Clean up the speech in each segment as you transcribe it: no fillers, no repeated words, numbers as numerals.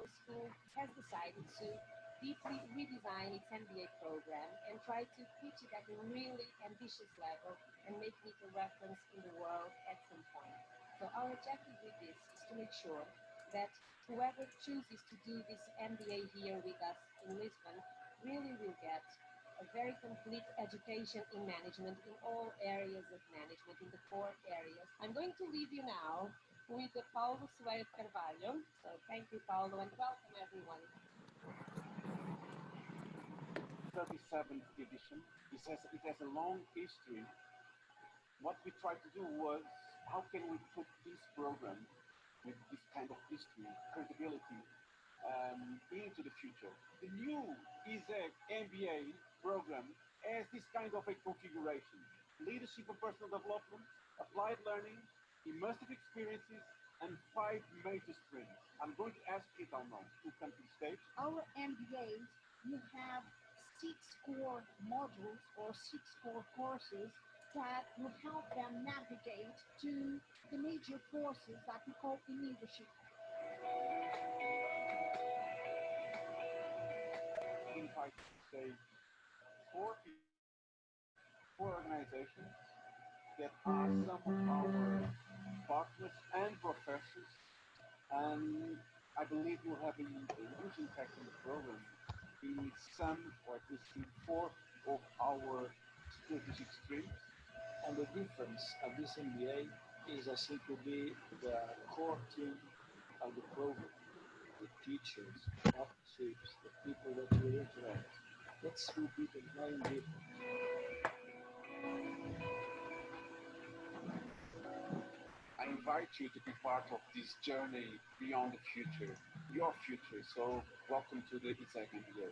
the school has decided to deeply redesign its MBA program and try to pitch it at a really ambitious level and make it a reference in the world at some point. So our objective with this is to make sure that whoever chooses to do this MBA here with us in Lisbon really will get a very complete education in management in all areas of management, in the core areas. I'm going to leave you now with Paulo Soeiro Carvalho. So thank you, Paulo, and welcome everyone. 37th edition. It has a long history. What we tried to do was, how can we put this program with this kind of history, credibility, into the future? The new ISEG MBA program has this kind of a configuration: leadership and personal development, applied learning, immersive experiences, and 5 major streams. I'm going to ask Italmo to come to the stage. Our MBAs, you have 6 core modules or 6 core courses that will help them navigate to the major forces that we call in leadership. I invite to say 4 organizations that are some of our partners and professors, and I believe will have a huge impact on the program in some, or at least in 4 of our strategic streams. And the difference of this MBA is simply the core team of the program, the teachers, partnerships, the people that will interact. That will be the main difference. I invite you to be part of this journey beyond the future, your future. So welcome to the ISEG MBA.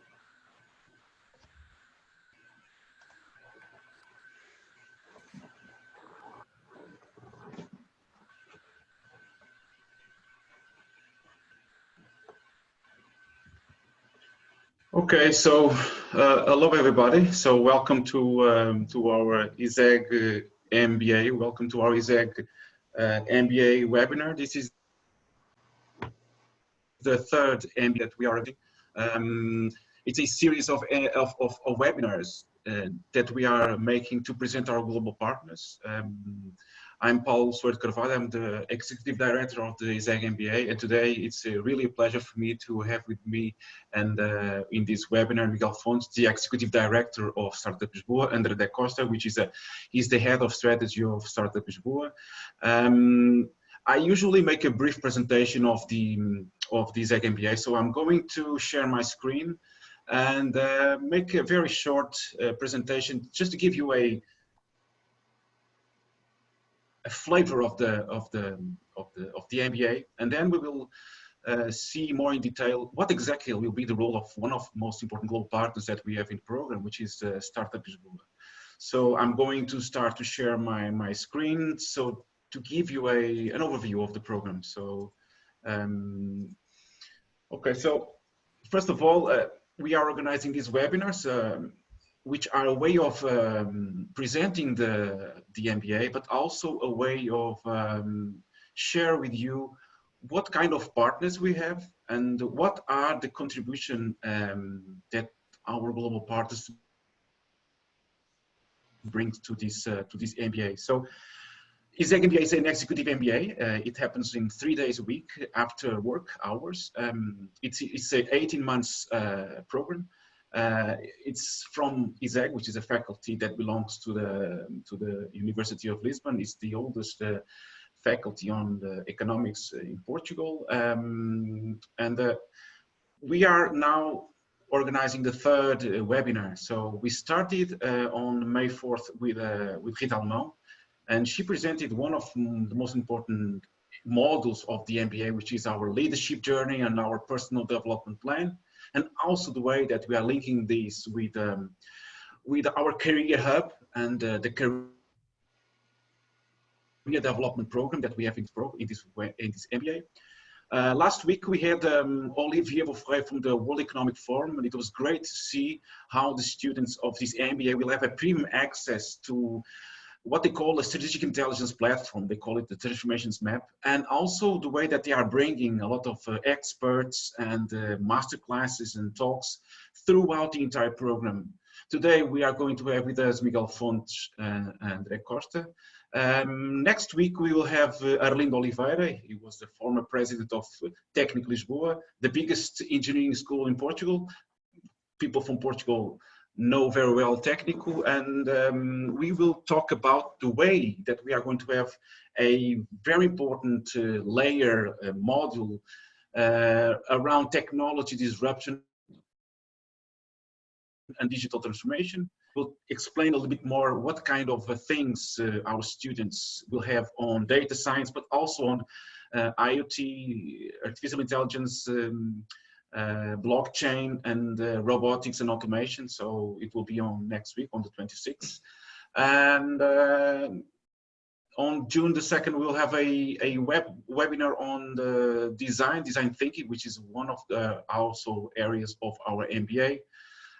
Okay, so hello everybody. So welcome to our ISEG MBA. Welcome to our ISEG MBA webinar. This is the 3rd MBA that we are doing. It's a series of webinars that we are making to present our global partners. I'm Paulo Soeiro Carvalho. I'm the Executive Director of the ISEG MBA, and today it's really a pleasure for me to have with me and in this webinar Miguel Fontes, the Executive Director of Startup Lisboa, and André Costa, which is he's the Head of Strategy of Startup Lisboa. I usually make a brief presentation of the ISEG MBA, so I'm going to share my screen and make a very short presentation just to give you a flavor of the MBA, and then we will see more in detail what exactly will be the role of one of the most important global partners that we have in the program, which is Startup Lisboa. So I'm going to start to share my screen, so to give you an overview of the program. So okay, so first of all, we are organizing these webinars, which are a way of presenting the MBA, but also a way of share with you what kind of partners we have and what are the contribution that our global partners bring to this MBA. So ISEG MBA is an executive MBA. It happens in 3 days a week after work hours. It's an 18 months program. It's from ISEG, which is a faculty that belongs to the University of Lisbon. It's the oldest faculty on the economics in Portugal, and we are now organizing the 3rd webinar. So we started on May 4th with Rita Almão, and she presented one of the most important modules of the MBA, which is our leadership journey and our personal development plan, and also the way that we are linking this with our career hub and the career development program that we have in this MBA. Last week we had Olivier Beaufray from the World Economic Forum, and it was great to see how the students of this MBA will have a premium access to what they call a strategic intelligence platform. They call it the transformations map, and also the way that they are bringing a lot of experts and master classes and talks throughout the entire program. Today we are going to have with us Miguel Fontes and André Costa. Next week we will have Arlindo Oliveira. He was the former president of Técnico Lisboa, the biggest engineering school in Portugal. People from Portugal know very well Técnico, and we will talk about the way that we are going to have a very important layer module around technology disruption and digital transformation. We'll explain a little bit more what kind of things our students will have on data science, but also on IoT, artificial intelligence, blockchain, and robotics and automation. So it will be on next week on the 26th. And on June the 2nd, we'll have a webinar on the design thinking, which is one of the also areas of our MBA.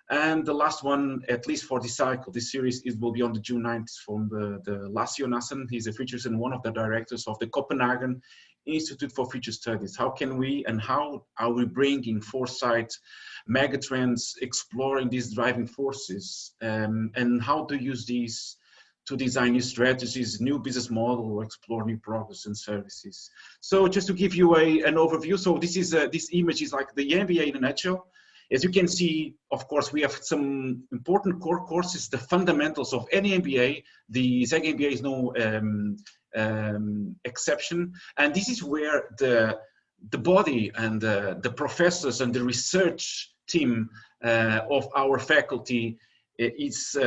And the last one, at least for this cycle, this series, it will be on the June 9th from the Lassio Nassan. He's a futurist and one of the directors of the Copenhagen Institute for Future Studies. How can we and how are we bringing foresight, megatrends, exploring these driving forces, and how to use these to design new strategies, new business model, or explore new products and services. So just to give you an overview, so this is this image is like the MBA in a nutshell. As you can see, of course, we have some important core courses, the fundamentals of any MBA. The ISEG MBA is no exception. And this is where the body and the professors and the research team of our faculty is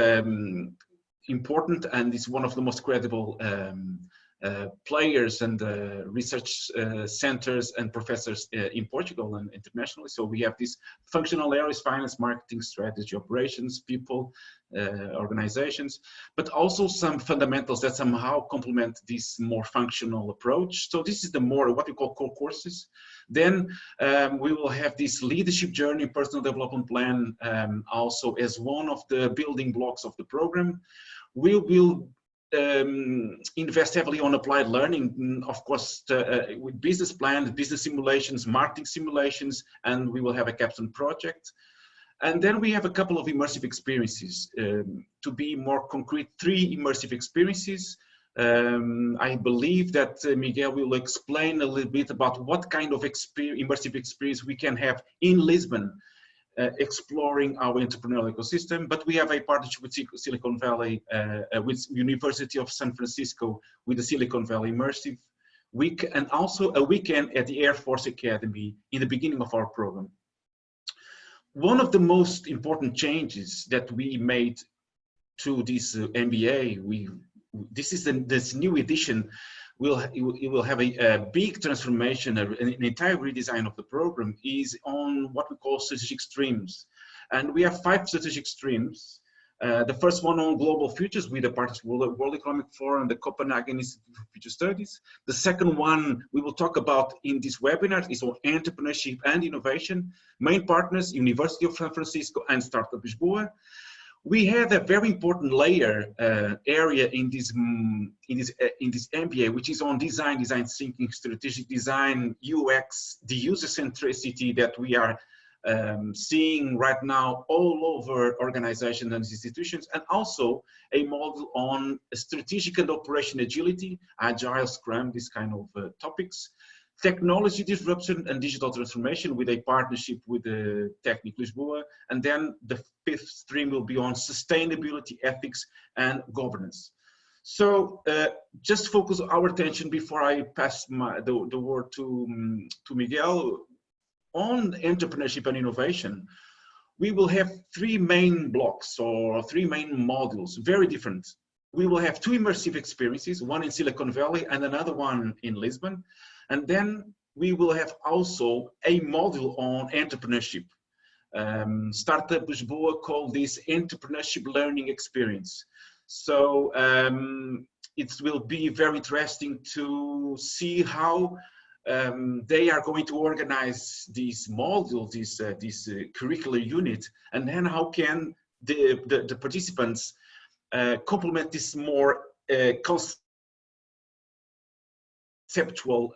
important, and is one of the most credible players and research centers and professors in Portugal and internationally. So we have these functional areas: finance, marketing, strategy, operations, people, organizations, but also some fundamentals that somehow complement this more functional approach. So this is the more what we call core courses. Then we will have this leadership journey, personal development plan, also as one of the building blocks of the program. We will invest heavily on applied learning, of course, with business plans, business simulations, marketing simulations, and we will have a capstone project. And then we have a couple of immersive experiences. To be more concrete, 3 immersive experiences. I believe that Miguel will explain a little bit about what kind of immersive experience we can have in Lisbon, exploring our entrepreneurial ecosystem. But we have a partnership with Silicon Valley, with University of San Francisco, with the Silicon Valley Immersive Week, and also a weekend at the Air Force Academy in the beginning of our program. One of the most important changes that we made to this MBA, this is this new edition, it will have a big transformation, an entire redesign of the program, is on what we call strategic streams. And we have 5 strategic streams. The first one on global futures with the partners World Economic Forum, the Copenhagen Institute for Future Studies. The second one we will talk about in this webinar is on entrepreneurship and innovation. Main partners, University of San Francisco and Startup Lisboa. We have a very important layer area in this MBA, which is on design thinking, strategic design, UX, the user centricity that we are seeing right now all over organizations and institutions, and also a model on strategic and operation agility, agile, Scrum, this kind of topics. Technology disruption and digital transformation with a partnership with the Técnico Lisboa. And then the 5th stream will be on sustainability, ethics, and governance. So just focus our attention before I pass the word to Miguel. On entrepreneurship and innovation, we will have 3 main blocks or 3 main modules, very different. We will have 2 immersive experiences, one in Silicon Valley and another one in Lisbon. And then we will have also a module on entrepreneurship. Startup Lisboa called this entrepreneurship learning experience. So it will be very interesting to see how they are going to organize these modules, this curricular unit, and then how can the participants complement this more conceptual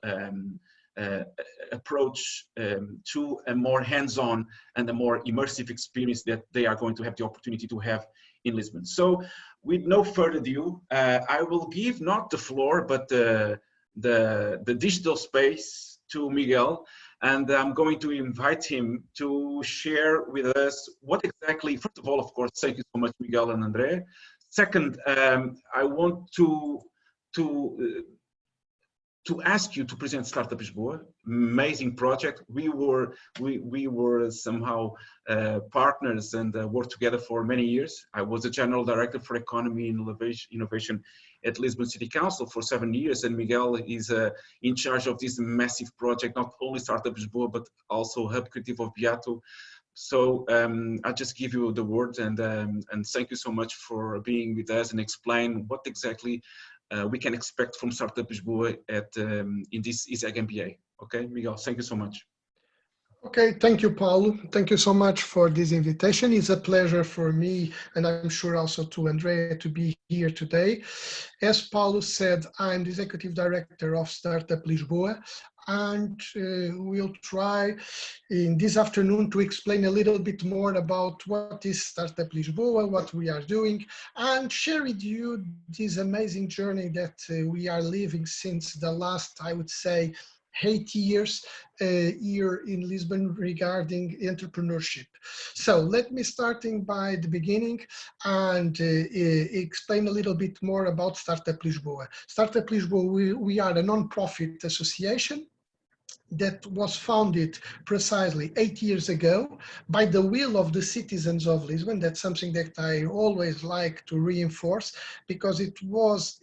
approach to a more hands-on and a more immersive experience that they are going to have the opportunity to have in Lisbon. So with no further ado, I will give not the floor, but the digital space to Miguel, and I'm going to invite him to share with us what exactly, first of all, of course, thank you so much, Miguel and Andre. Second, I want to ask you to present Startup Lisboa, amazing project. We were somehow partners and worked together for many years. I was the General Director for Economy and Innovation at Lisbon City Council for 7 years, and Miguel is in charge of this massive project, not only Startup Lisboa, but also Hub Creative of Beato. So I'll just give you the word, and thank you so much for being with us and explain what exactly we can expect from Startup Lisboa at in this ISEG MBA. Okay, Miguel, thank you so much. Okay, thank you, Paulo. Thank you so much for this invitation. It's a pleasure for me, and I'm sure also to Andrea, to be here today. As Paulo said, I'm the Executive Director of Startup Lisboa, and we'll try in this afternoon to explain a little bit more about what is Startup Lisboa, what we are doing, and share with you this amazing journey that we are living since the last, I would say, 8 years here in Lisbon regarding entrepreneurship. So let me starting by the beginning and explain a little bit more about Startup Lisboa. Startup Lisboa, we are a non-profit association that was founded precisely 8 years ago by the will of the citizens of Lisbon. That's something that I always like to reinforce, because it was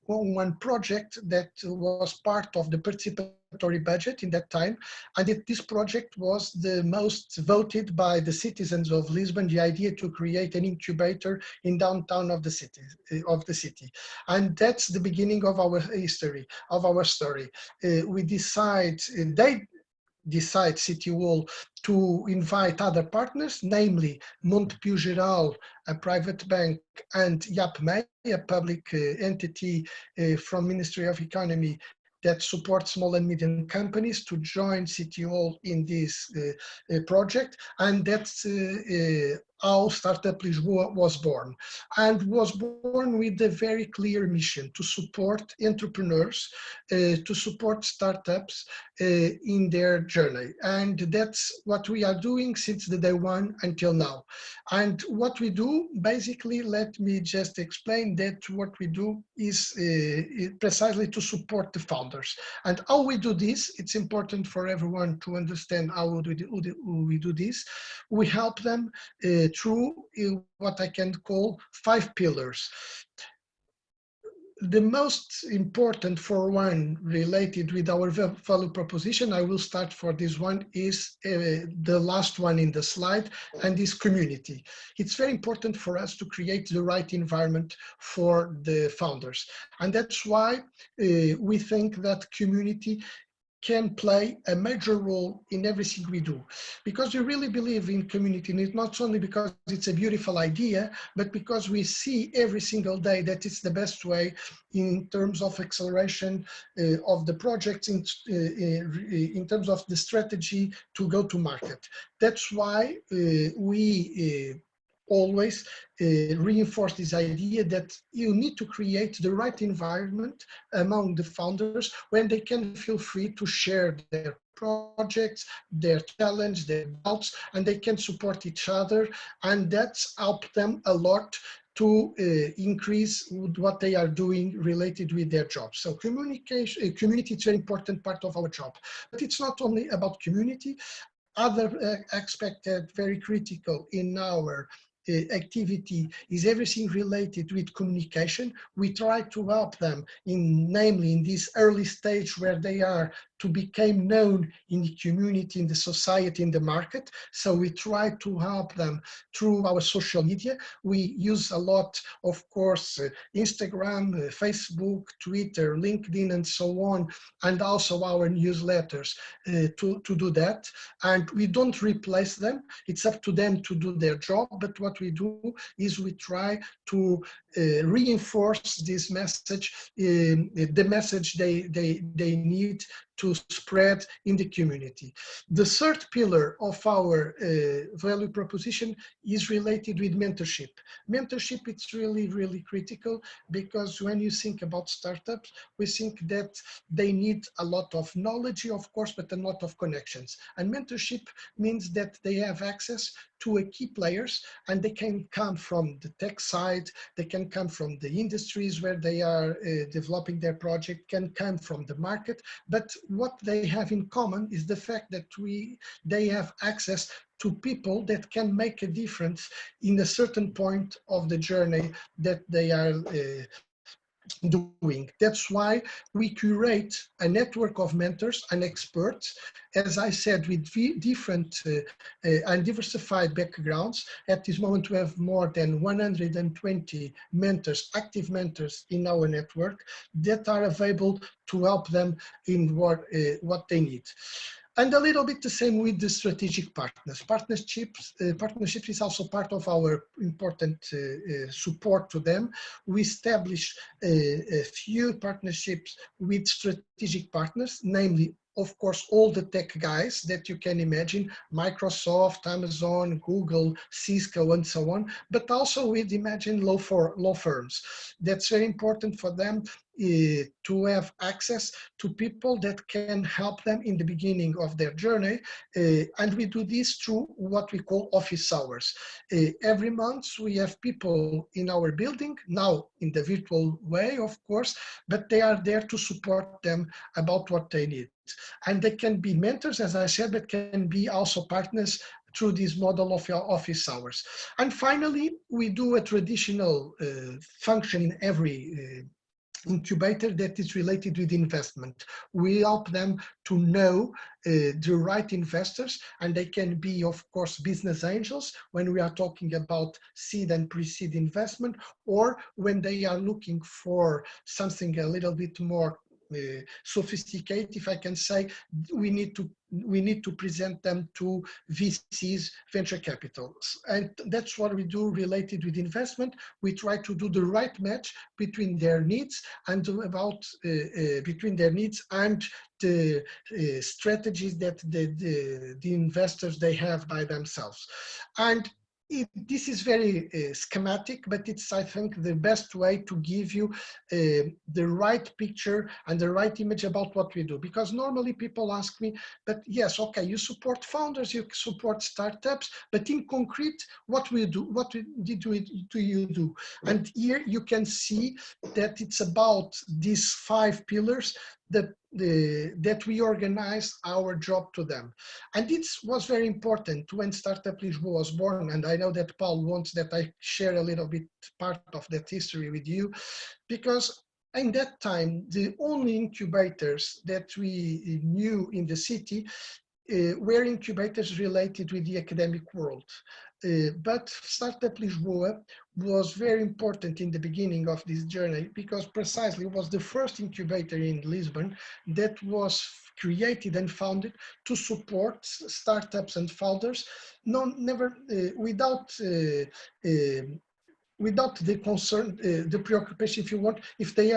one project that was part of the participatory budget in that time, and this project was the most voted by the citizens of Lisbon, the idea to create an incubator in downtown of the city. And that's the beginning of our history, of our story. They decide City Hall to invite other partners, namely Montepio Geral, a private bank, and IAPMEI, a public entity from Ministry of Economy that supports small and medium companies, to join City Hall in this project. And that's how Startup Lisboa was born. And was born with a very clear mission to support entrepreneurs, to support startups in their journey. And that's what we are doing since the day one until now. And what we do, basically, let me just explain that what we do is precisely to support the founders. And how we do this, it's important for everyone to understand how we do this. We help them through what I can call 5 pillars. The most important for one related with our value proposition, I will start for this one, is the last one in the slide, and is community. It's very important for us to create the right environment for the founders. And that's why we think that community can play a major role in everything we do, because we really believe in community, and it's not only because it's a beautiful idea, but because we see every single day that it's the best way in terms of acceleration of the projects, in terms of the strategy to go to market. That's why we always reinforce this idea that you need to create the right environment among the founders when they can feel free to share their projects, their challenge, their doubts, and they can support each other. And that's helped them a lot to increase what they are doing related with their jobs. So communication, community is a very important part of our job. But it's not only about community. Other aspect that very critical in our activity is everything related with communication. We try to help them namely in this early stage where they are to become known in the community, in the society, in the market. So we try to help them through our social media. We use a lot, of course, Instagram, Facebook, Twitter, LinkedIn, and so on, and also our newsletters to do that. And we don't replace them. It's up to them to do their job. But what we do is we try to reinforce this message, the message they need to spread in the community. The third pillar of our value proposition is related with mentorship. Mentorship, it's really, really critical, because when you think about startups, we think that they need a lot of knowledge, of course, but a lot of connections. And mentorship means that they have access to a key players, and they can come from the tech side, they can come from the industries where they are developing their project, can come from the market, but what they have in common is the fact that they have access to people that can make a difference in a certain point of the journey that they are doing. That's why we curate a network of mentors and experts, as I said, with different and diversified backgrounds. At this moment, we have more than 120 mentors, active mentors in our network, that are available to help them in what they need. And a little bit the same with the strategic partners. Partnerships is also part of our important support to them. We establish a few partnerships with strategic partners, namely, of course, all the tech guys that you can imagine, Microsoft, Amazon, Google, Cisco, and so on, but also with, imagine, law firms. That's very important for them to have access to people that can help them in the beginning of their journey. And we do this through what we call office hours. Every month we have people in our building, now in the virtual way, of course, but they are there to support them about what they need. And they can be mentors, as I said, but can be also partners through this model of your office hours. And finally, we do a traditional function in every incubator that is related with investment. We help them to know the right investors, and they can be, of course, business angels when we are talking about seed and pre-seed investment, or when they are looking for something a little bit more sophisticated, if I can say, we need to present them to VCs, venture capitals. And that's what we do related with investment. We try to do the right match between their needs and between their needs and the strategies that the investors they have by themselves. And this is very schematic, but it's, I think, the best way to give you the right picture and the right image about what we do. Because normally people ask me, but yes, okay, you support founders, you support startups, but in concrete, what we do, do you do? And here you can see that it's about these 5 pillars that we organize our job to them. And it was very important when Startup Lisboa was born, and I know that Paul wants that I share a little bit part of that history with you, because in that time, the only incubators that we knew in the city were incubators related with the academic world. But Startup Lisboa was very important in the beginning of this journey, because precisely it was the first incubator in Lisbon that was created and founded to support startups and founders, without the concern, the preoccupation, if you want, if they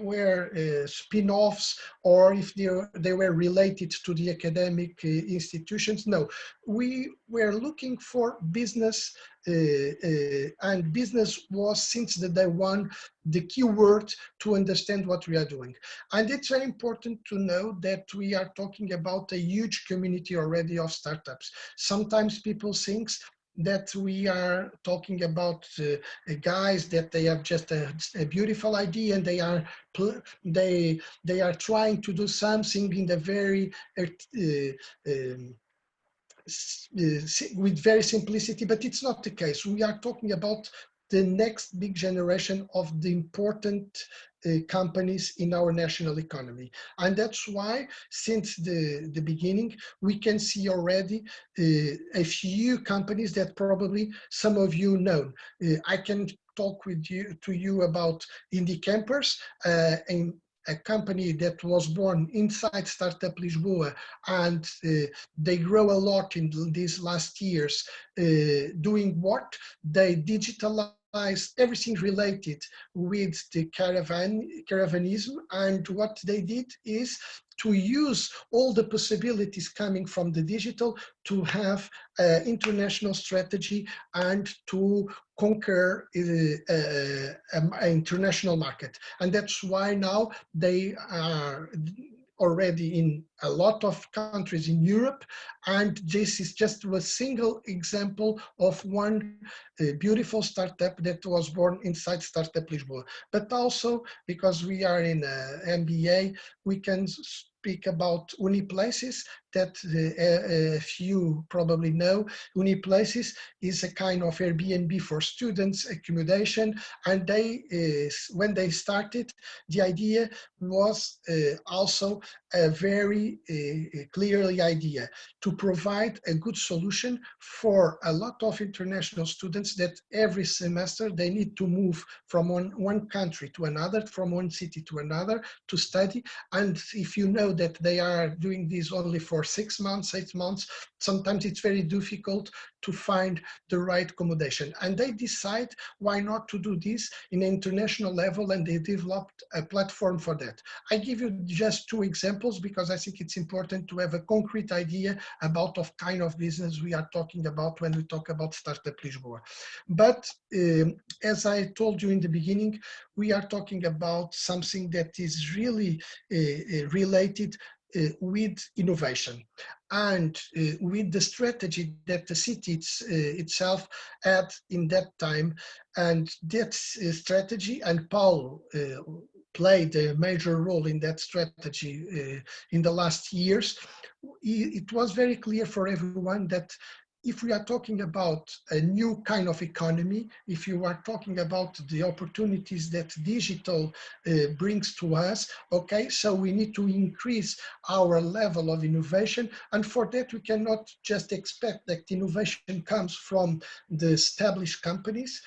were spin-offs or if they were related to the academic institutions. No, we were looking for business, and business was, since the day one, the key word to understand what we are doing. And it's very important to know that we are talking about a huge community already of startups. Sometimes people think that we are talking about guys that they have just a beautiful idea and they are trying to do something in the very with very simplicity, but it's not the case. We are talking about the next big generation of the important companies in our national economy. And that's why, since the beginning, we can see already a few companies that probably some of you know. I can talk to you about Indie Campers, and a company that was born inside Startup Lisboa, and they grow a lot in these last years, doing what? They digitalize everything related with the caravanism, and what they did is to use all the possibilities coming from the digital to have an international strategy and to conquer an international market. And that's why now they are already in a lot of countries in Europe, and this is just a single example of one beautiful startup that was born inside Startup Lisboa. But also, because we are in MBA, we can speak about Uniplaces that a few probably know. Uniplaces is a kind of Airbnb for students accommodation, and they, when they started, the idea was also a very clearly idea to provide a good solution for a lot of international students that every semester they need to move from one country to another, from one city to another to study. And if you know that they are doing this only for 6 months, 8 months, sometimes it's very difficult to find the right accommodation. And they decide why not to do this in an international level, and they developed a platform for that. I give you just 2 examples because I think it's important to have a concrete idea about the kind of business we are talking about when we talk about Startup Lisboa. But as I told you in the beginning, we are talking about something that is really related with innovation and with the strategy that the city itself had in that time. And that strategy, and Paulo played a major role in that strategy in the last years, it was very clear for everyone that if we are talking about a new kind of economy, if you are talking about the opportunities that digital brings to us, okay, so we need to increase our level of innovation. And for that, we cannot just expect that innovation comes from the established companies,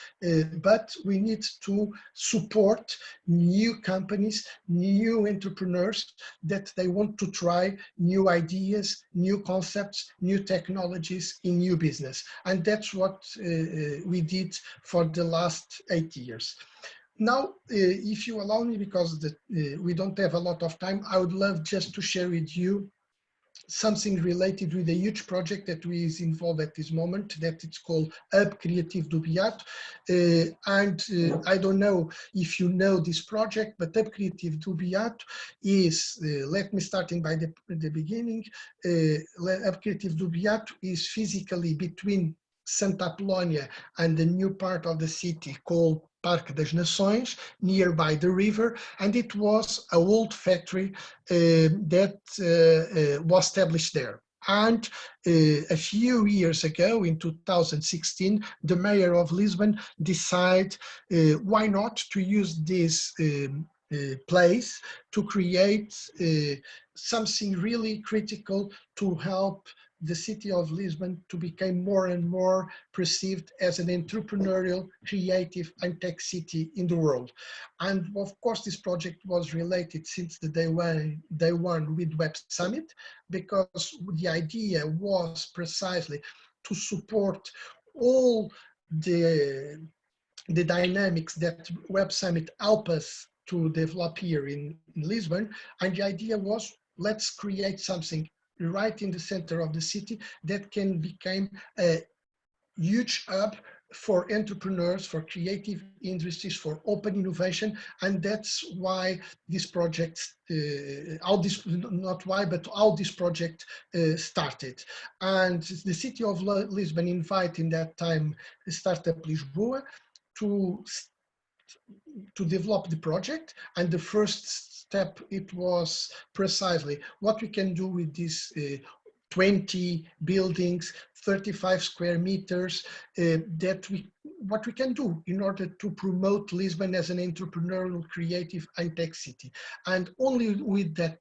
but we need to support new companies, new entrepreneurs that they want to try new ideas, new concepts, new technologies in new business. And that's what we did for the last 8 years. Now, if you allow me, because we don't have a lot of time, I would love just to share with you something related with a huge project that we is involved at this moment, that it's called Hub Criativo do Beato. I don't know if you know this project, but Hub Criativo do Beato is, let me starting by the beginning, Hub Criativo do Beato is physically between Santa Apolónia and the new part of the city called Parque das Nações, nearby the river, and it was an old factory that was established there. And a few years ago, in 2016, the mayor of Lisbon decided why not to use this place to create something really critical to help the city of Lisbon to become more and more perceived as an entrepreneurial, creative, and tech city in the world. And of course, this project was related since the day one with Web Summit, because the idea was precisely to support all the dynamics that Web Summit help us to develop here in Lisbon. And the idea was, let's create something right in the center of the city that can become a huge hub for entrepreneurs, for creative industries, for open innovation. And that's why this project, how this project started. And the city of Lisbon invited in that time Startup Lisboa to develop the project. And the first step, it was precisely what we can do with this 20 buildings, 35 square meters, what we can do in order to promote Lisbon as an entrepreneurial, creative, and tech city. And only with that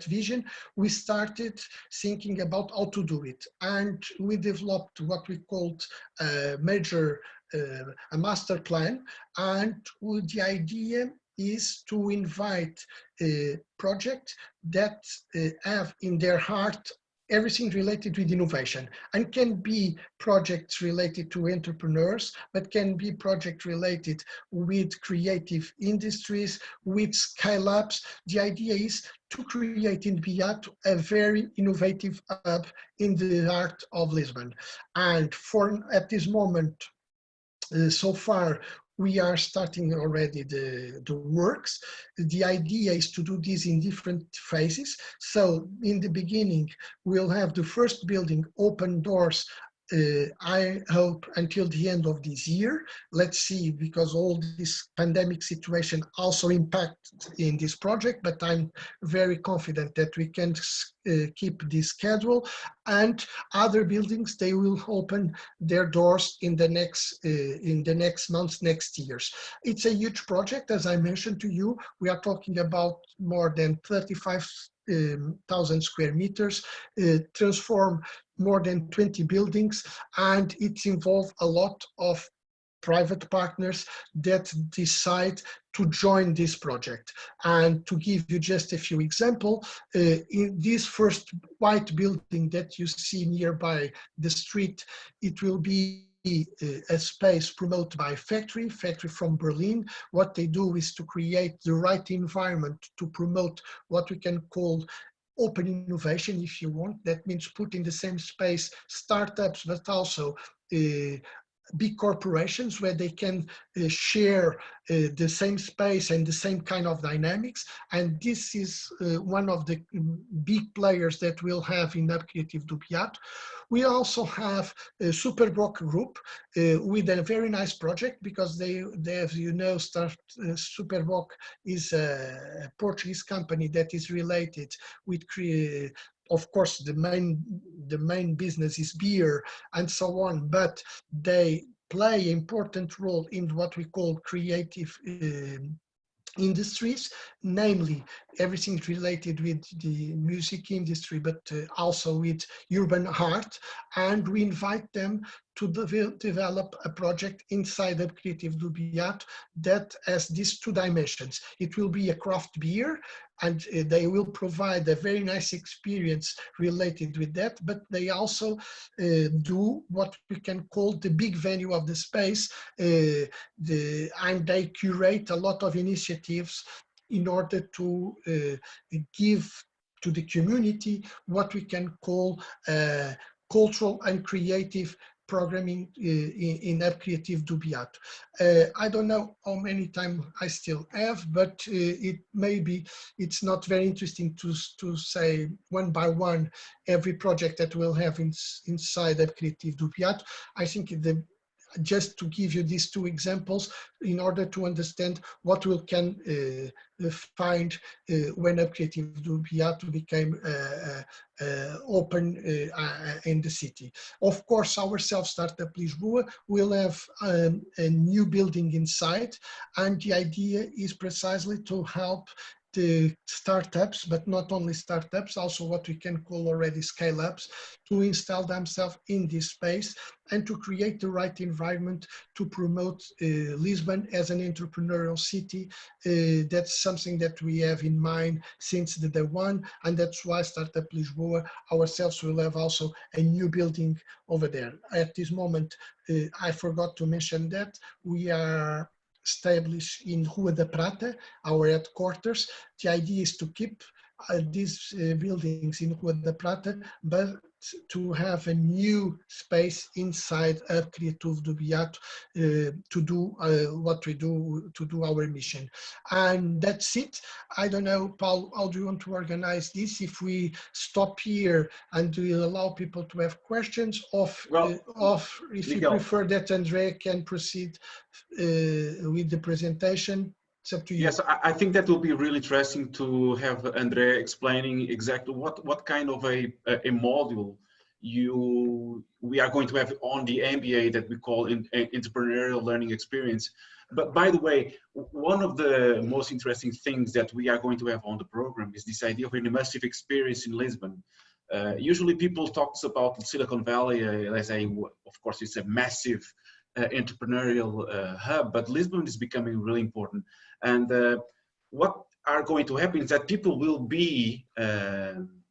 vision, we started thinking about how to do it. And we developed what we called a master plan. And the idea is to invite projects that have in their heart everything related with innovation, and can be projects related to entrepreneurs, but can be project related with creative industries, with scale-ups. The idea is to create in Beato a very innovative hub in the heart of Lisbon. And at this moment, so far, we are starting already the works. The idea is to do this in different phases. So in the beginning, we'll have the first building open doors, I hope until the end of this year. Let's see, because all this pandemic situation also impacts in this project, but I'm very confident that we can keep this schedule. And other buildings, they will open their doors in the next months, next years. It's a huge project, as I mentioned to you. We are talking about more than 35,000 square meters, transform more than 20 buildings, and it involves a lot of private partners that decide to join this project. And to give you just a few examples, in this first white building that you see nearby the street, it will be a space promoted by Factory from Berlin. What they do is to create the right environment to promote what we can call open innovation, if you want. That means put in the same space startups, but also big corporations where they can share the same space and the same kind of dynamics. And this is one of the big players that we'll have in Hub Creative do Beato. We also have a Superbrock Group with a very nice project, because they as you know, Superbrock is a Portuguese company that is related with of course, the main business is beer and so on, but they play an important role in what we call creative industries, namely everything related with the music industry, but also with urban art. And we invite them to develop a project inside of Creative do Beato that has these two dimensions. It will be a craft beer, and they will provide a very nice experience related with that, but they also do what we can call the big venue of the space, and they curate a lot of initiatives in order to give to the community what we can call cultural and creative programming in Hub Creative do Beato. I don't know how many time I still have, but it's not very interesting to say one by one every project that we'll have inside Hub Creative do Beato. I think just to give you these two examples in order to understand what we can find when Hub Creative do Beato became open in the city. Of course, ourselves, Startup Lisboa, will have a new building inside, and the idea is precisely to help the startups, but not only startups, also what we can call already scale-ups, to install themselves in this space and to create the right environment to promote Lisbon as an entrepreneurial city. That's something that we have in mind since the day one, and that's why Startup Lisboa ourselves will have also a new building over there. At this moment, I forgot to mention that we are established in Rua da Prata, our headquarters. The idea is to keep these buildings in Rua da Prata, but to have a new space inside Hub Creative do Beato to do what we do, to do our mission. And that's it. I don't know, Paul, how do you want to organize this? If we stop here and we allow people to have questions, if Miguel, you prefer that Andrea can proceed with the presentation, It's up to you. Yes, I think that will be really interesting to have Andre explaining exactly what kind of a module we are going to have on the MBA that we call entrepreneurial learning experience. But by the way, one of the most interesting things that we are going to have on the program is this idea of an immersive experience in Lisbon. Usually people talks about Silicon Valley as of course, it's a massive entrepreneurial hub, but Lisbon is becoming really important. And what are going to happen is that people will be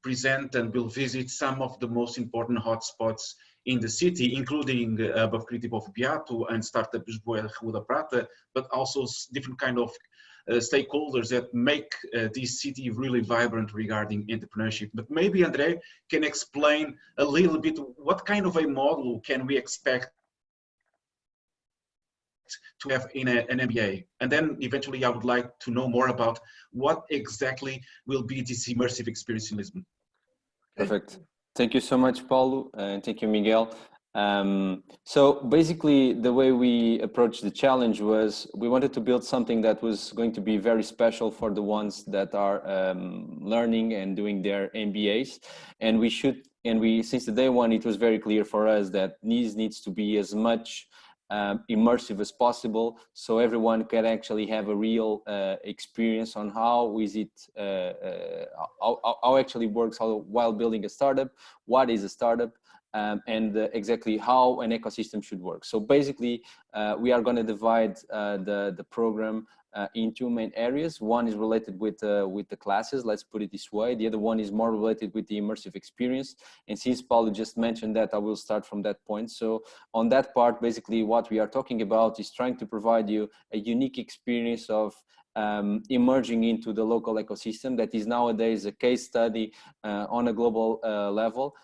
present and will visit some of the most important hotspots in the city, including Hub Criativo of Beato and Startup Lisboa Rua da Prata, but also different kind of stakeholders that make this city really vibrant regarding entrepreneurship. But maybe Andre can explain a little bit what kind of a model can we expect to have in an MBA. And then eventually I would like to know more about what exactly will be this immersive experience in Lisbon. Perfect. Thank you so much, Paulo, and thank you, Miguel. So basically the way we approached the challenge was we wanted to build something that was going to be very special for the ones that are learning and doing their MBAs. And since the day one, it was very clear for us that needs to be as much immersive as possible, so everyone can actually have a real experience on how is it how actually works while building a startup, what is a startup, and exactly how an ecosystem should work. So basically we are going to divide the program in two main areas. One is related with the classes, let's put it this way. The other one is more related with the immersive experience. And since Paulo just mentioned that, I will start from that point. So on that part, basically what we are talking about is trying to provide you a unique experience of emerging into the local ecosystem that is nowadays a case study on a global level.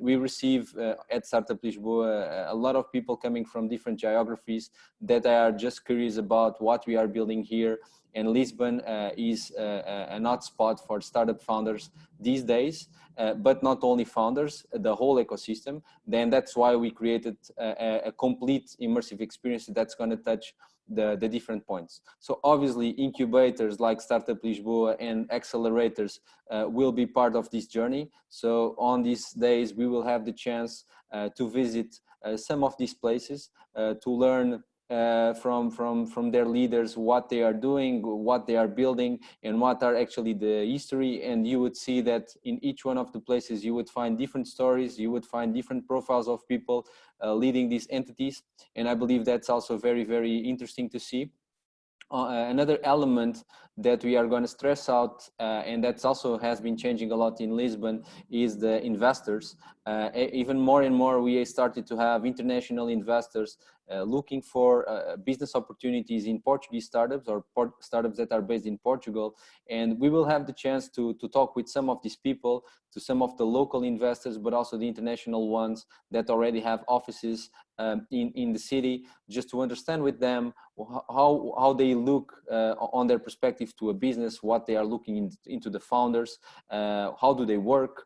We receive at Startup Lisboa a lot of people coming from different geographies that are just curious about what we are building here. And Lisbon is an hotspot for startup founders these days, but not only founders, the whole ecosystem. Then that's why we created a complete immersive experience that's going to touch the different points. So obviously incubators like Startup Lisboa and accelerators will be part of this journey. So on these days, we will have the chance to visit some of these places, to learn from their leaders what they are doing, what they are building, and what are actually the history. And you would see that in each one of the places you would find different stories, you would find different profiles of people leading these entities. And I believe that's also very, very interesting to see. Another element that we are going to stress out, and that's also has been changing a lot in Lisbon, is the investors. Even more and more, we started to have international investors looking for business opportunities in Portuguese startups or startups that are based in Portugal. And we will have the chance to talk with some of these people, to some of the local investors, but also the international ones that already have offices in the city, just to understand with them how they look on their perspective to a business, what they are looking into the founders, how do they work,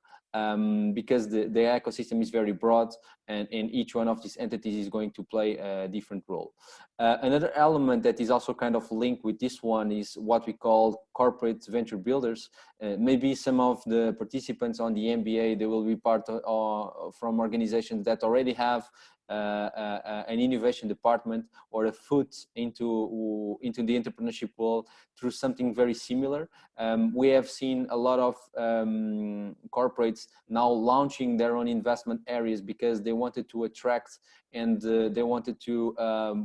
because the ecosystem is very broad, and each one of these entities is going to play a different role. Another element that is also kind of linked with this one is what we call corporate venture builders. Maybe some of the participants on the MBA, they will be part of, from organizations that already have an innovation department or a foot into the entrepreneurship world through something very similar. We have seen a lot of corporates now launching their own investment areas because they wanted to attract and they wanted to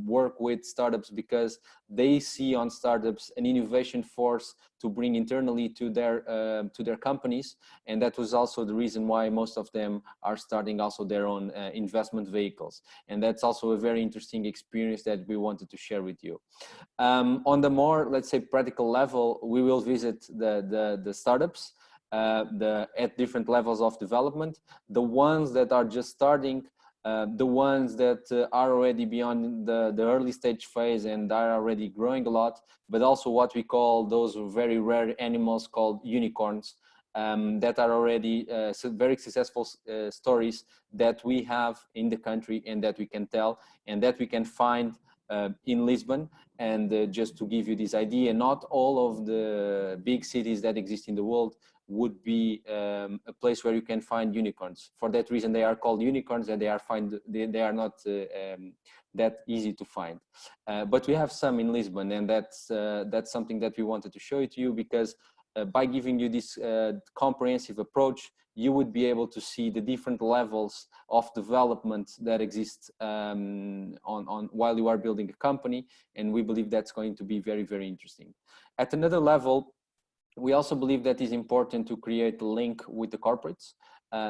work with startups because they see on startups an innovation force to bring internally to their companies. And that was also the reason why most of them are starting also their own investment vehicles. And that's also a very interesting experience that we wanted to share with you. On the more, let's say, practical level, we will visit the startups at different levels of development, the ones that are just starting, the ones that are already beyond the early stage phase and are already growing a lot, but also what we call those very rare animals called unicorns, that are already very successful stories that we have in the country and that we can tell and that we can find in Lisbon. And just to give you this idea, not all of the big cities that exist in the world would be a place where you can find unicorns. For that reason, they are called unicorns, and they are not that easy to find. But we have some in Lisbon, and that's something that we wanted to show it to you, because by giving you this comprehensive approach, you would be able to see the different levels of development that exist while you are building a company, and we believe that's going to be very, very interesting. At another level, we also believe that it's important to create a link with the corporates,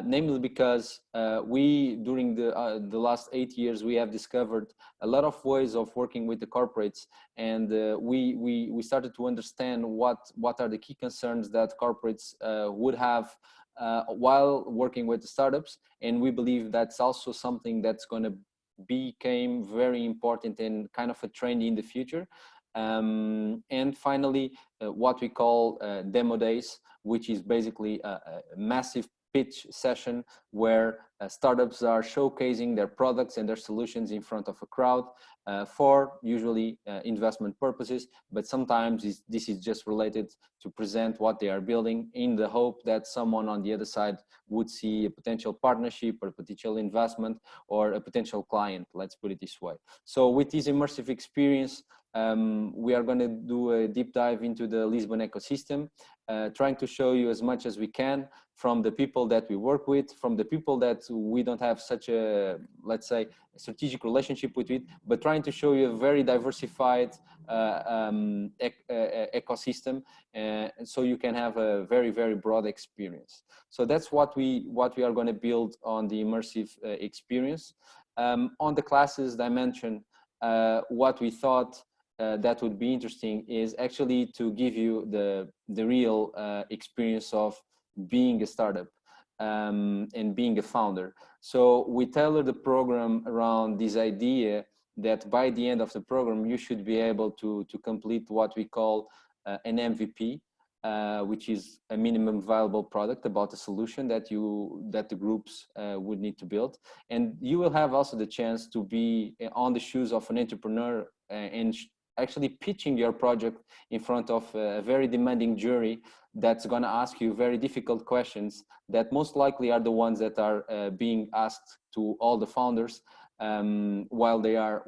namely because during the last 8 years, we have discovered a lot of ways of working with the corporates, and we started to understand what are the key concerns that corporates would have while working with the startups. And we believe that's also something that's going to become very important and kind of a trend in the future. And finally, what we call demo days, which is basically a massive pitch session where startups are showcasing their products and their solutions in front of a crowd for usually investment purposes, but sometimes this is just related to present what they are building in the hope that someone on the other side would see a potential partnership or a potential investment or a potential client, let's put it this way. So with this immersive experience, we are going to do a deep dive into the Lisbon ecosystem, trying to show you as much as we can from the people that we work with, from the people that we don't have such a, let's say, strategic relationship with it, but trying to show you a very diversified ecosystem, so you can have a very, very broad experience. So that's what we are going to build on the immersive experience. On the classes dimension, what we thought that would be interesting is actually to give you the real experience of being a startup and being a founder. So we tailor the program around this idea that by the end of the program, you should be able to complete what we call an MVP, which is a minimum viable product, about a solution that the groups would need to build. And you will have also the chance to be on the shoes of an entrepreneur and actually pitching your project in front of a very demanding jury that's going to ask you very difficult questions that most likely are the ones that are being asked to all the founders while they are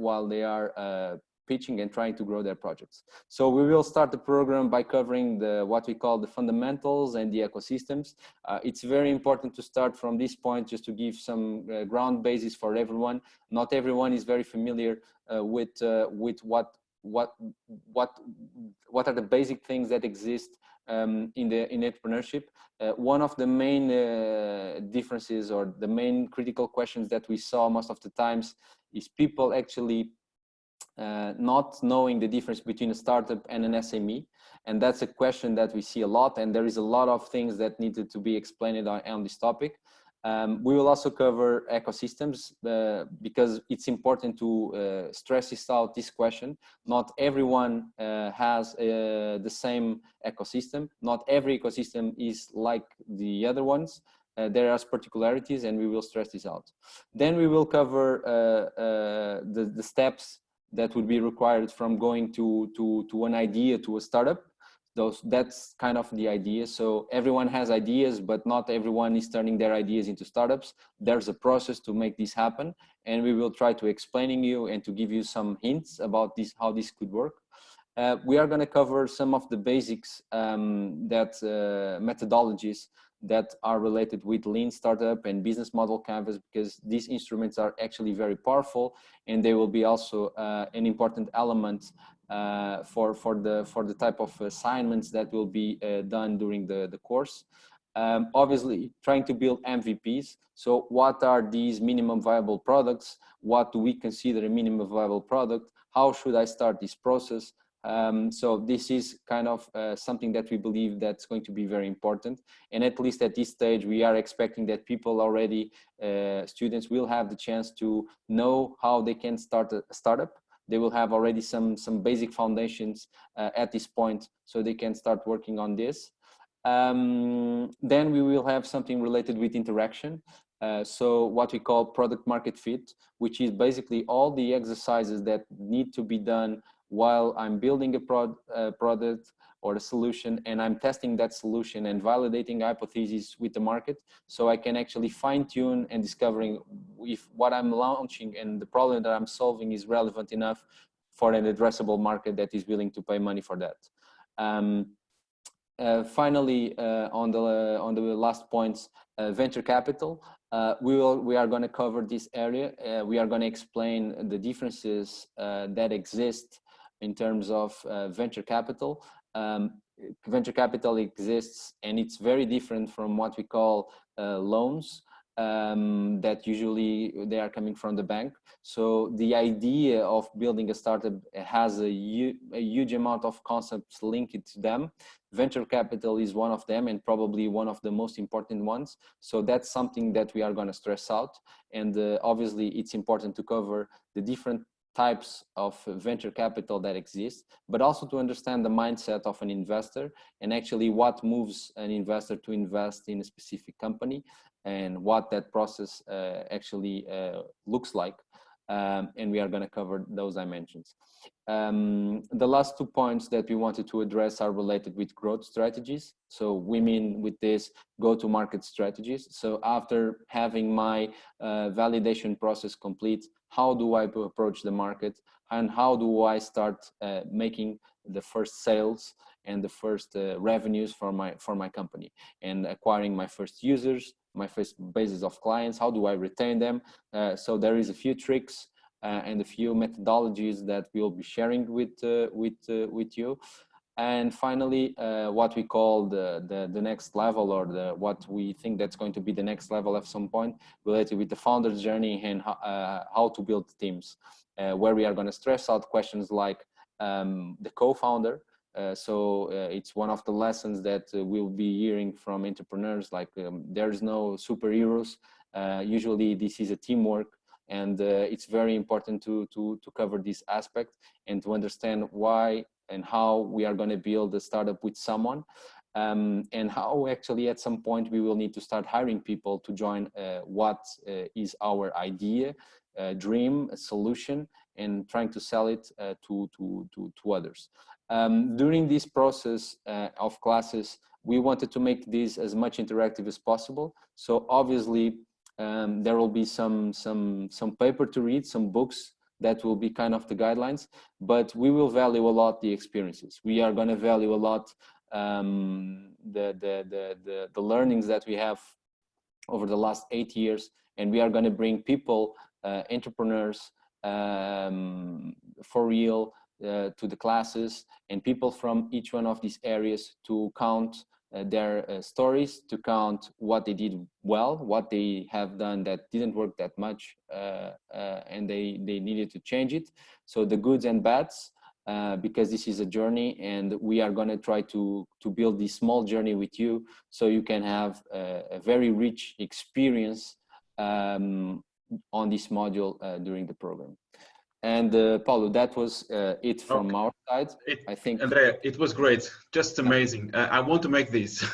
pitching and trying to grow their projects. So we will start the program by covering what we call the fundamentals and the ecosystems. It's very important to start from this point just to give some ground basis for everyone. Not everyone is very familiar with what are the basic things that exist in entrepreneurship. One of the main differences or the main critical questions that we saw most of the times is people actually not knowing the difference between a startup and an SME. And that's a question that we see a lot, and there is a lot of things that needed to be explained on this topic. We will also cover ecosystems because it's important to stress this question. Not everyone has the same ecosystem. Not every ecosystem is like the other ones. There are particularities, and we will stress this out. Then we will cover the steps that would be required from going to an idea to a startup. That's kind of the idea. So everyone has ideas, but not everyone is turning their ideas into startups. There's a process to make this happen, and we will try to explaining you and to give you some hints about this, how this could work. We are going to cover some of the basics methodologies that are related with Lean Startup and Business Model Canvas, because these instruments are actually very powerful, and they will be also an important element for the type of assignments that will be done during the course. Obviously, trying to build MVPs. So what are these minimum viable products? What do we consider a minimum viable product? How should I start this process? So this is kind of something that we believe that's going to be very important. And at least at this stage, we are expecting that people already, students will have the chance to know how they can start a startup. They will have already some basic foundations at this point, so they can start working on this. Then we will have something related with interaction. So what we call product market fit, which is basically all the exercises that need to be done while I'm building a product or a solution, and I'm testing that solution and validating hypotheses with the market, so I can actually fine tune and discovering if what I'm launching and the problem that I'm solving is relevant enough for an addressable market that is willing to pay money for that. Finally, on the last points, venture capital. We are going to cover this area. We are going to explain the differences that exist in terms of venture capital. Venture capital exists, and it's very different from what we call loans that usually they are coming from the bank. So the idea of building a startup has a huge amount of concepts linked to them. Venture capital is one of them, and probably one of the most important ones. So that's something that we are going to stress out. And obviously it's important to cover the different types of venture capital that exist, but also to understand the mindset of an investor and actually what moves an investor to invest in a specific company and what that process actually looks like. And we are going to cover those dimensions. The last 2 points that we wanted to address are related with growth strategies. So we mean with this go-to-market strategies. So after having my validation process complete, how do I approach the market, and how do I start making the first sales and the first revenues for my company, and acquiring my first users, my first basis of clients? How do I retain them? So there is a few tricks and a few methodologies that we'll be sharing with you. And finally, what we call the next level, or what we think that's going to be the next level at some point, related with the founder's journey and how to build teams, where we are going to stress out questions like the co-founder. So it's one of the lessons that we'll be hearing from entrepreneurs, like there's no superheroes. Usually this is a teamwork, and it's very important to cover this aspect and to understand why and how we are going to build a startup with someone, and how actually at some point we will need to start hiring people to join what is our idea, dream, a solution, and trying to sell it to others. During this process of classes, we wanted to make this as much interactive as possible. So obviously there will be some paper to read, some books that will be kind of the guidelines, but we will value a lot the experiences. We are going to value a lot the learnings that we have over the last 8 years, and we are going to bring people, entrepreneurs, for real, to the classes, and people from each one of these areas to count their stories, to count what they did well, what they have done that didn't work that much, and they needed to change it. So the goods and bads, because this is a journey, and we are going to try to build this small journey with you, so you can have a very rich experience on this module during the program. And Paulo, that was it from our side. I think, Andrea, it was great, just amazing. I want to make this.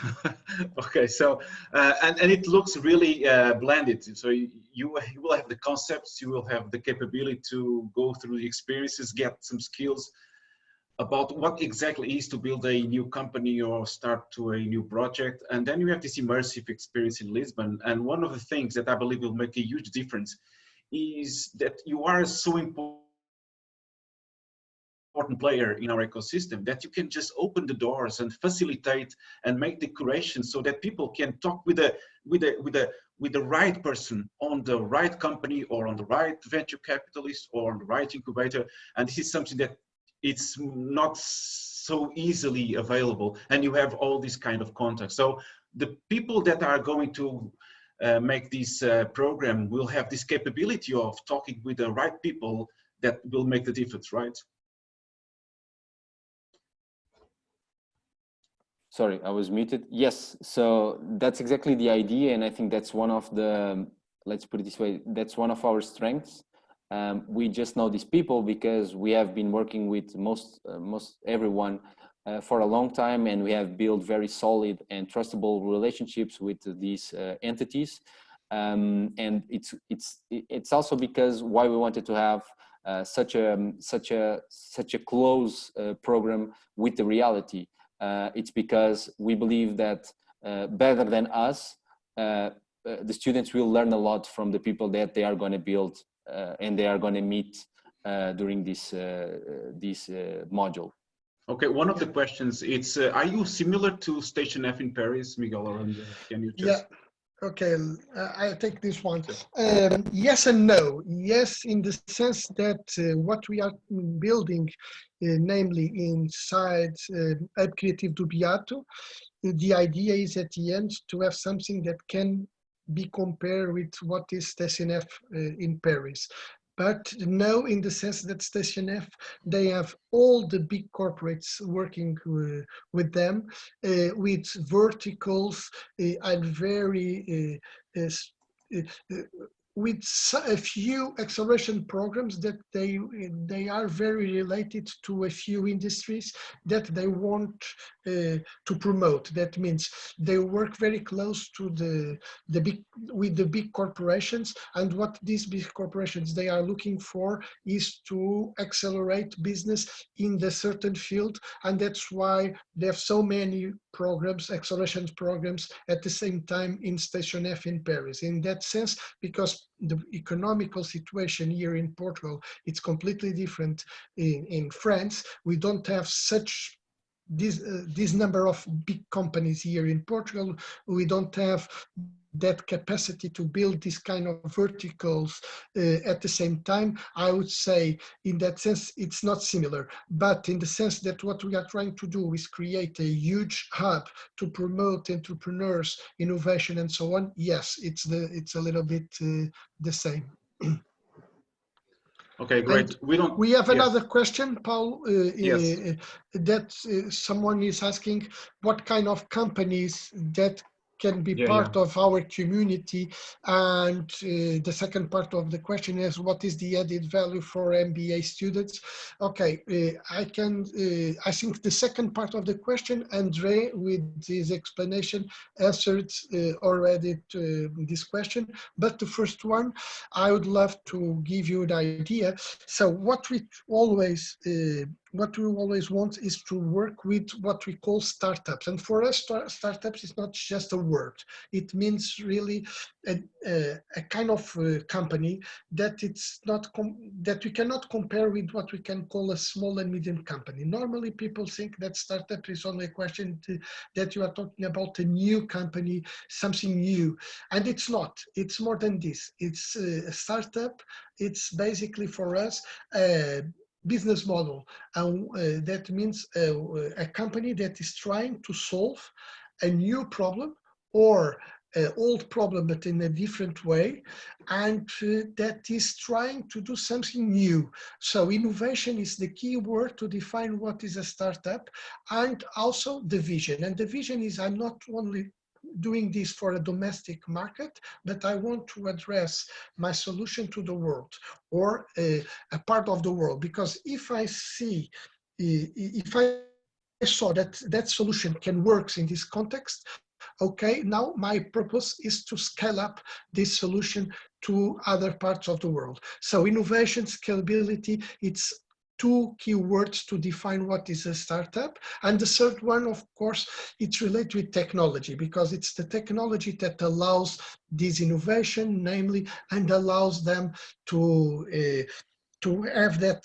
Okay, so and it looks really blended. So you will have the concepts, you will have the capability to go through the experiences, get some skills about what exactly is to build a new company or start to a new project, and then you have this immersive experience in Lisbon. And one of the things that I believe will make a huge difference is that you are so important player in our ecosystem that you can just open the doors and facilitate and make the curation so that people can talk with the right person on the right company, or on the right venture capitalist, or on the right incubator. And this is something that it's not so easily available, and you have all these kind of contacts. So the people that are going to make this program will have this capability of talking with the right people that will make the difference, right? Sorry, I was muted. Yes, so that's exactly the idea, and I think that's one of the, let's put it this way, that's one of our strengths. We just know these people because we have been working with most everyone for a long time, and we have built very solid and trustable relationships with these entities. And it's also because why we wanted to have such a close program with the reality. It's because we believe that better than us, the students will learn a lot from the people that they are going to build and they are going to meet during this module. Okay, one of the questions, it's, are you similar to Station F in Paris, Miguel, or can you just... Yeah. Okay, I'll take this one. Yes and no. Yes, in the sense that what we are building, namely inside Hub Criativo do Beato, the idea is at the end to have something that can be compared with what is Station F in Paris. But no, in the sense that Station F, they have all the big corporates working with them, with verticals and very with a few acceleration programs that they are very related to a few industries that they want to promote. That means they work very close to the big corporations, and what these big corporations they are looking for is to accelerate business in the certain field, and that's why they have so many programs, acceleration programs at the same time in Station F in Paris. In that sense, because the economical situation here in Portugal, it's completely different in France. We don't have such this number of big companies here in Portugal. We don't have that capacity to build this kind of verticals at the same time. I would say in that sense, it's not similar, but in the sense that what we are trying to do is create a huge hub to promote entrepreneurs, innovation, and so on. Yes, it's a little bit the same. Okay, great. And we have another yes. question, Paul, Yes. that someone is asking what kind of companies that can be part of our community. And the second part of the question is, what is the added value for MBA students? Okay, I think the second part of the question, Andre, with his explanation, answered already this question. But the first one, I would love to give you an idea. So what we always want is to work with what we call startups. And for us, startups is not just a word. It means really a kind of company that it's not that we cannot compare with what we can call a small and medium company. Normally, people think that startup is only a question that you are talking about a new company, something new, and it's not. It's more than this. It's a startup. It's basically for us business model, and that means a company that is trying to solve a new problem or an old problem but in a different way, and that is trying to do something new. So innovation is the key word to define what is a startup, and also the vision. And the vision is, I'm not only doing this for a domestic market, but I want to address my solution to the world, or a part of the world. Because if I saw that solution can work in this context, okay, now my purpose is to scale up this solution to other parts of the world. So innovation, scalability, it's two key words to define what is a startup. And the third one, of course, it's related with technology, because it's the technology that allows this innovation, namely, and allows them to have that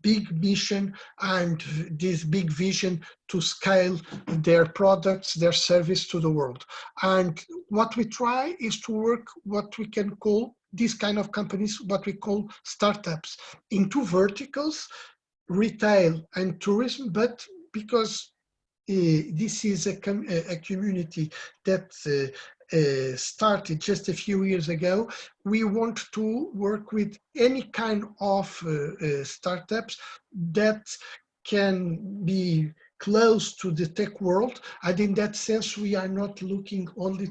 big mission and this big vision to scale their products, their service to the world. And what we try is to work what we can call these kind of companies, what we call startups, into verticals, retail and tourism, but because this is a community that started just a few years ago, we want to work with any kind of startups that can be close to the tech world, and in that sense we are not looking only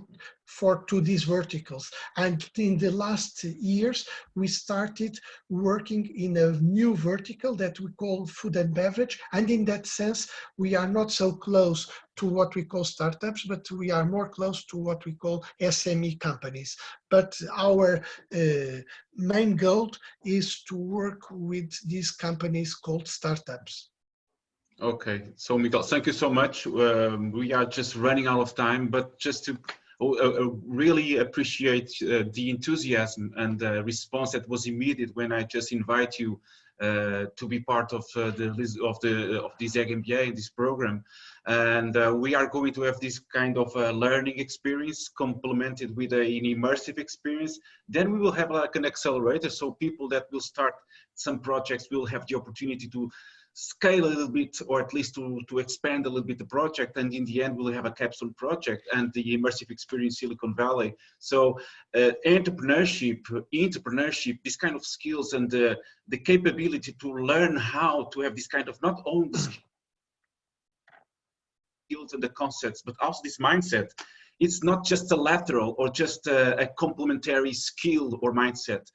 to these verticals. And in the last years we started working in a new vertical that we call food and beverage, and in that sense we are not so close to what we call startups, but we are more close to what we call SME companies. But our main goal is to work with these companies called startups. Okay, so Miguel, thank you so much. We are just running out of time, but just to really appreciate the enthusiasm and the response that was immediate when I just invite you to be part of this ISEG MBA in this program. And we are going to have this kind of learning experience complemented with an immersive experience. Then we will have like an accelerator, so people that will start some projects will have the opportunity to scale a little bit, or at least to expand a little bit the project, and in the end we'll have a capstone project and the immersive experience Silicon Valley. So entrepreneurship, this kind of skills and the capability to learn how to have this kind of not only skills and the concepts, but also this mindset. It's not just a lateral or just a complementary skill or mindset.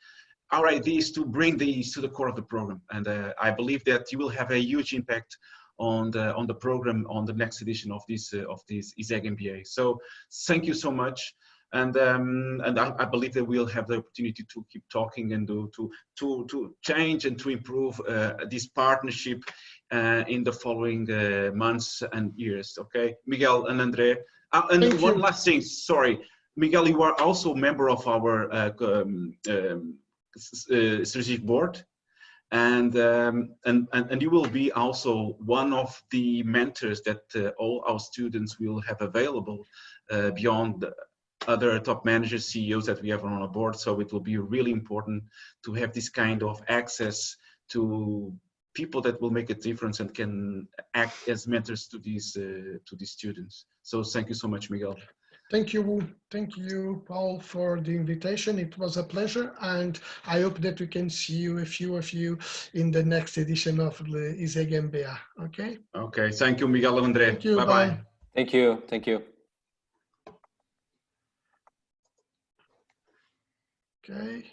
Our idea is to bring these to the core of the program, and I believe that you will have a huge impact on the program on the next edition of this ISEG MBA. So thank you so much, and I believe that we'll have the opportunity to keep talking and to change and to improve this partnership in the following months and years. Okay, Miguel and Andre. And one last thing, sorry, Miguel, you are also a member of our strategic board, and you will be also one of the mentors that all our students will have available beyond other top managers, CEOs that we have on our board. So it will be really important to have this kind of access to people that will make a difference and can act as mentors to these students. So thank you so much, Miguel. Thank you, Paul, for the invitation. It was a pleasure, and I hope that we can see you, a few of you, in the next edition of the ISEG MBA. Okay. Okay. Thank you, Miguel and Andre. Thank you. Bye bye. Thank you. Thank you. Okay.